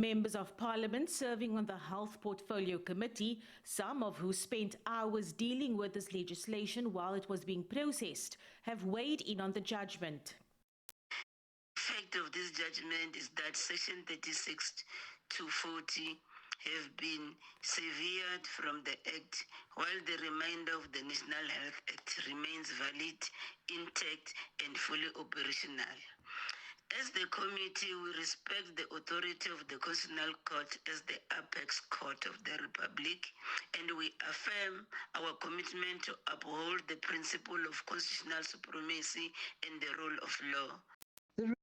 Members of Parliament serving on the Health Portfolio Committee, some of who spent hours dealing with this legislation while it was being processed, have weighed in on the judgment. The effect of this judgment is that Section 36 to 40 have been severed from the Act, while the remainder of the National Health Act remains valid, intact, and fully operational. As the committee, we respect the authority of the Constitutional Court as the apex court of the Republic, and we affirm our commitment to uphold the principle of constitutional supremacy and the rule of law. The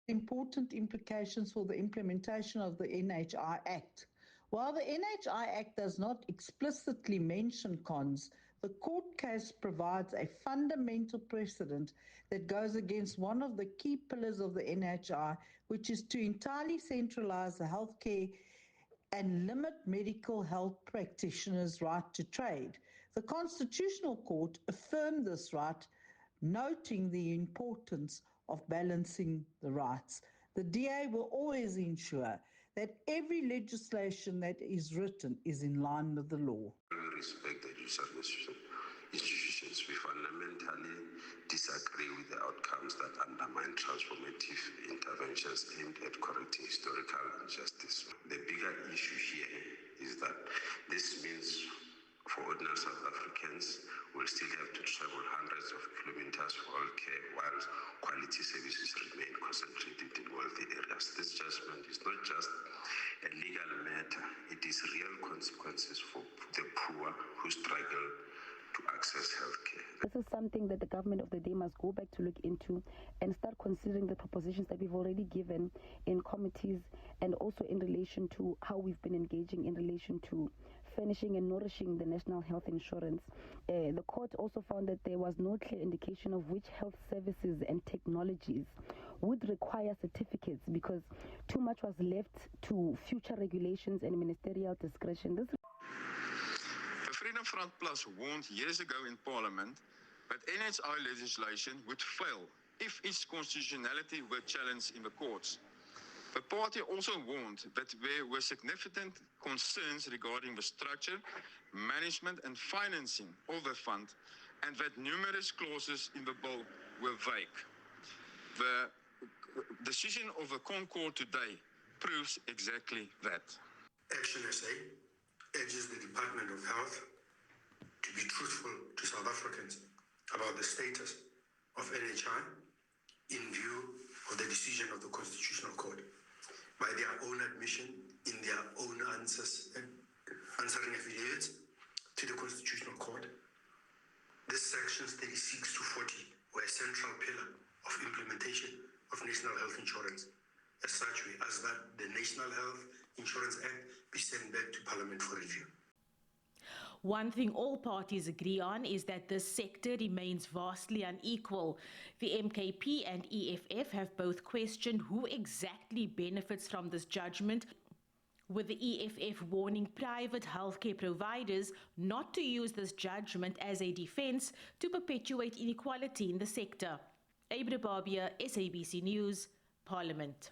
important implications for the implementation of the NHI Act. While the NHI Act does not explicitly mention cons, the court case provides a fundamental precedent that goes against one of the key pillars of the NHI, which is to entirely centralize the healthcare and limit medical health practitioners' right to trade. The Constitutional Court affirmed this right, noting the importance of balancing the rights. The DA will always ensure that every legislation that is written is in line with the law. We respect the judicial institutions. We fundamentally disagree with the outcomes that undermine transformative interventions aimed at correcting historical injustice. The bigger issue here is that this means for ordinary South Africans will still have to travel hundreds of kilometers for all care while quality services remain concentrated in wealthy areas. This judgment is not just a legal matter, it is real consequences for the poor who struggle to access healthcare. This is something that the government of the day must go back to look into and start considering the propositions that we've already given in committees and also in relation to how we've been engaging in relation to furnishing and nourishing the national health insurance. The court also found that there was no clear indication of which health services and technologies would require certificates because too much was left to future regulations and ministerial discretion. The Freedom Front Plus warned years ago in Parliament that NHI legislation would fail if its constitutionality were challenged in the courts. The party also warned that there were significant concerns regarding the structure, management and financing of the fund, and that numerous clauses in the bill were vague. The decision of the Concord today proves exactly that. Action SA urges the Department of Health to be truthful to South Africans about the status of NHI in view of the decision of the Constitutional Court. By their own admission, in their own answering affidavits to the Constitutional Court, these sections 36 to 40 were a central pillar of implementation of national health insurance. As such, we ask that the National Health Insurance Act be sent back to Parliament for review. One thing all parties agree on is that this sector remains vastly unequal. The MKP and EFF have both questioned who exactly benefits from this judgment, with the EFF warning private healthcare providers not to use this judgment as a defense to perpetuate inequality in the sector. Abra Babia, SABC News, Parliament.